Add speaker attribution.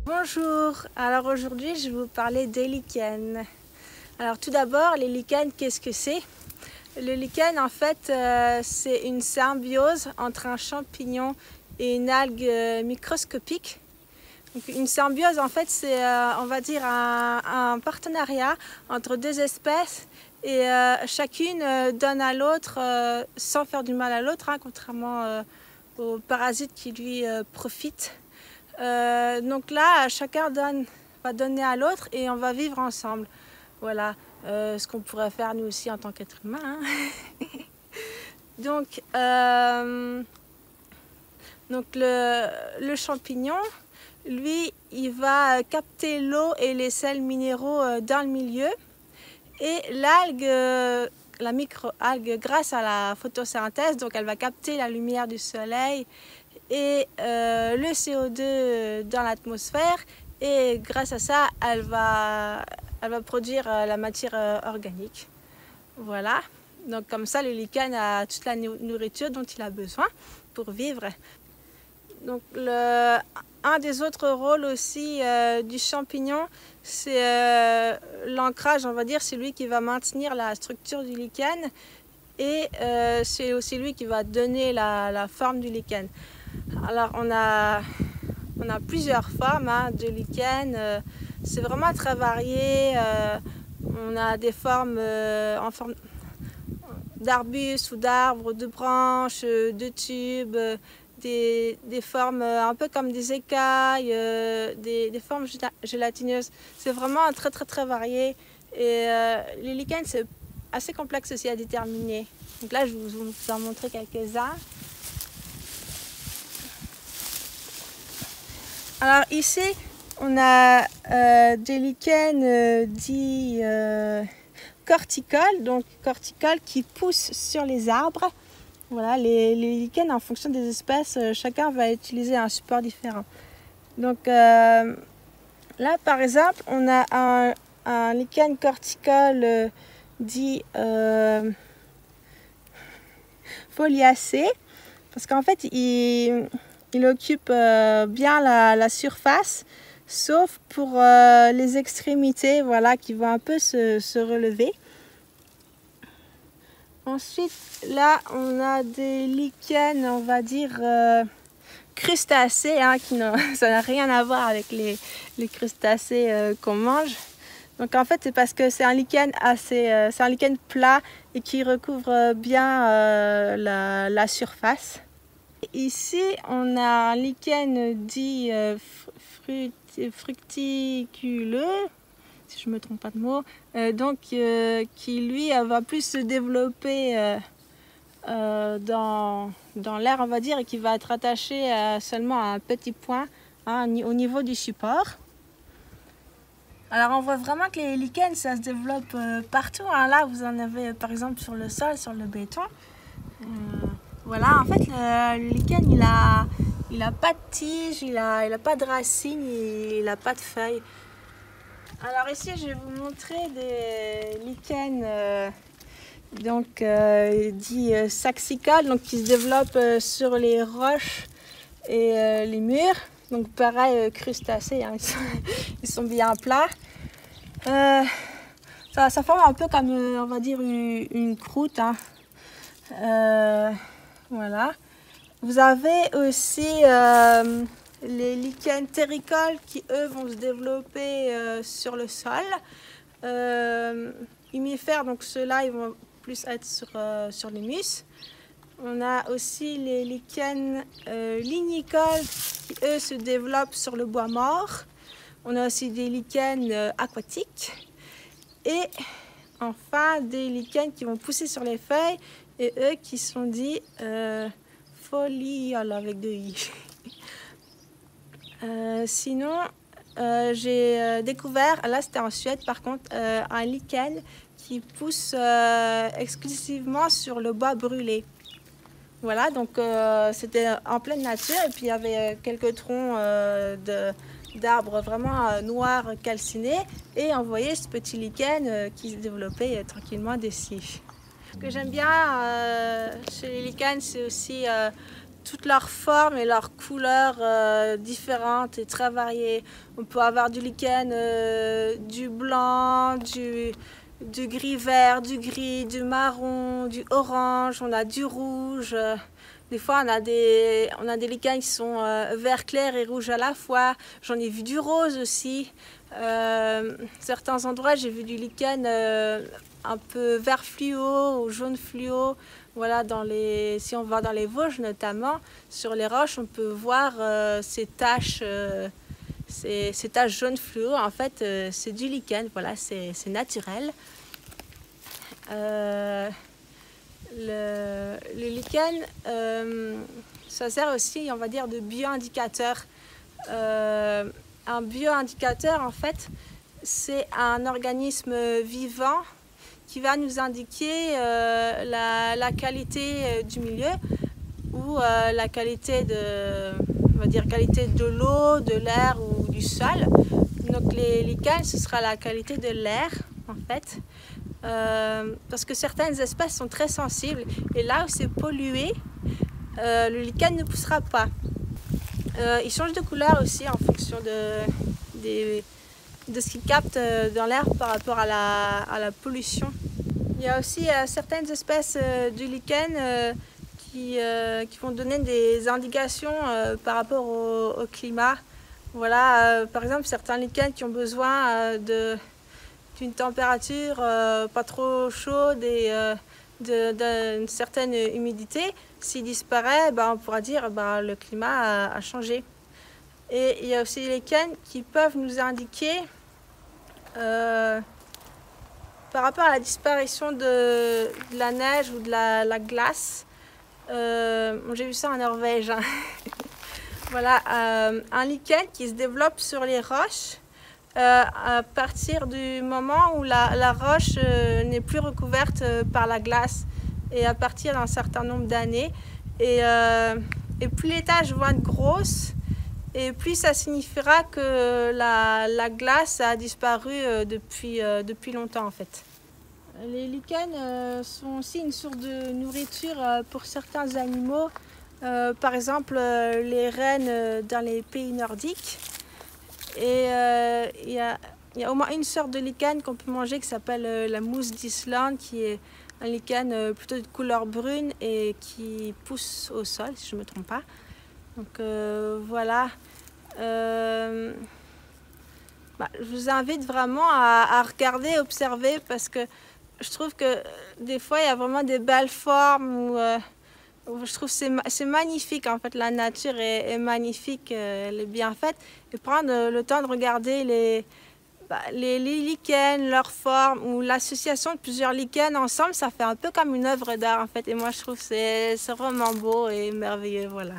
Speaker 1: Bonjour, alors aujourd'hui je vais vous parler des lichens. Alors tout d'abord, les lichens, qu'est-ce que c'est? Le lichen en fait c'est une symbiose entre un champignon et une algue microscopique. Donc, une symbiose en fait c'est on va dire un partenariat entre deux espèces et chacune donne à l'autre sans faire du mal à l'autre, hein, contrairement aux parasites qui lui profitent. Donc là, chacun va donner à l'autre et on va vivre ensemble. Voilà ce qu'on pourrait faire nous aussi en tant qu'être humain. Hein. Donc le champignon, lui, il va capter l'eau et les sels minéraux dans le milieu. Et l'algue, la microalgue, grâce à la photosynthèse, donc elle va capter la lumière du soleil et le CO2 dans l'atmosphère, et grâce à ça elle va produire la matière organique. Voilà, donc comme ça le lichen a toute la nourriture dont il a besoin pour vivre. Donc un des autres rôles aussi du champignon, c'est l'ancrage, on va dire, c'est lui qui va maintenir la structure du lichen et c'est aussi lui qui va donner la forme du lichen. Alors on a plusieurs formes hein, de lichen, c'est vraiment très varié. On a des formes en forme d'arbustes ou d'arbres, de branches, de tubes, des formes un peu comme des écailles, des formes gélatineuses. C'est vraiment très varié et les lichens c'est assez complexe aussi à déterminer. Donc là je vais vous en montrer quelques-uns. Alors ici, on a des lichens dits corticoles, donc corticoles qui poussent sur les arbres. Voilà, les lichens, en fonction des espèces, chacun va utiliser un support différent. Donc là, par exemple, on a un lichen corticole dit foliacé, parce qu'en fait, il occupe bien la surface, sauf pour les extrémités, voilà, qui vont un peu se relever. Ensuite, là, on a des lichens, on va dire, crustacés, hein, ça n'a rien à voir avec les crustacés qu'on mange. Donc en fait, c'est parce que c'est un lichen c'est un lichen plat et qui recouvre bien la surface. Ici, on a un lichen dit fructiculeux, si je ne me trompe pas de mot, donc qui lui va plus se développer dans l'air, on va dire, et qui va être attaché seulement à un petit point hein, au niveau du support. Alors on voit vraiment que les lichens, ça se développe partout. Hein. Là, vous en avez par exemple sur le sol, sur le béton. Voilà, en fait, le lichen, il a pas de tige, il a pas de racines, il n'a pas de feuilles. Alors ici, je vais vous montrer des lichens dits saxicoles, donc qui se développent sur les roches et les murs. Donc pareil, crustacés, hein, ils sont bien plats. Ça forme un peu comme, on va dire, une croûte. Hein. Voilà. Vous avez aussi les lichens terricoles qui, eux, vont se développer sur le sol. Humifères, donc ceux-là, ils vont plus être sur l'humus. On a aussi les lichens lignicoles qui, eux, se développent sur le bois mort. On a aussi des lichens aquatiques. Et enfin, des lichens qui vont pousser sur les feuilles et eux qui sont dits folioles avec deux i. Sinon, j'ai découvert, là c'était en Suède par contre, un lichen qui poussent exclusivement sur le bois brûlé. Voilà, donc c'était en pleine nature et puis il y avait quelques troncs d'arbres vraiment noirs calcinés et on voyait ce petit lichen qui se développait tranquillement dessus. Ce que j'aime bien chez les lichens, c'est aussi toutes leurs formes et leurs couleurs différentes et très variées. On peut avoir du lichen, du blanc, du gris-vert, du gris, du marron, du orange, on a du rouge. Des fois, on a des lichens qui sont vert clair et rouge à la fois. J'en ai vu du rose aussi. Certains endroits, j'ai vu du lichen un peu vert fluo ou jaune fluo. Voilà, si on va dans les Vosges notamment, sur les roches, on peut voir ces taches jaunes fluo. En fait, c'est du lichen, voilà, c'est naturel. Le lichen, ça sert aussi, on va dire, de bioindicateur. Un bioindicateur, en fait, c'est un organisme vivant qui va nous indiquer la qualité du milieu ou la qualité qualité de l'eau, de l'air ou du sol. Donc les lichens, ce sera la qualité de l'air, en fait. Parce que certaines espèces sont très sensibles et là où c'est pollué, le lichen ne poussera pas. Il change de couleur aussi en fonction de ce qu'il capte dans l'air par rapport à la pollution. Il y a aussi certaines espèces de lichen qui vont donner des indications par rapport au climat. Voilà, par exemple, certains lichens qui ont besoin d'une température pas trop chaude et d'une certaine humidité. S'il disparaît, on pourra dire que le climat a changé. Et il y a aussi les lichens qui peuvent nous indiquer par rapport à la disparition de la neige ou de la glace. J'ai vu ça en Norvège. Hein. Voilà, un lichen qui se développe sur les roches à partir du moment où la roche n'est plus recouverte par la glace et à partir d'un certain nombre d'années. Et plus les taches vont être grosses, et plus ça signifiera que la glace a disparu depuis longtemps en fait. Les lichens sont aussi une source de nourriture pour certains animaux, par exemple les rennes dans les pays nordiques. Et il y a au moins une sorte de lichen qu'on peut manger qui s'appelle la mousse d'Islande, qui est un lichen plutôt de couleur brune et qui pousse au sol, si je ne me trompe pas. Donc voilà. Je vous invite vraiment à regarder, observer, parce que je trouve que des fois il y a vraiment des belles formes où je trouve que c'est magnifique en fait, la nature est magnifique, elle est bien faite, et prendre le temps de regarder les lichens, leur forme ou l'association de plusieurs lichens ensemble, ça fait un peu comme une œuvre d'art en fait, et moi je trouve que c'est vraiment beau et merveilleux, voilà.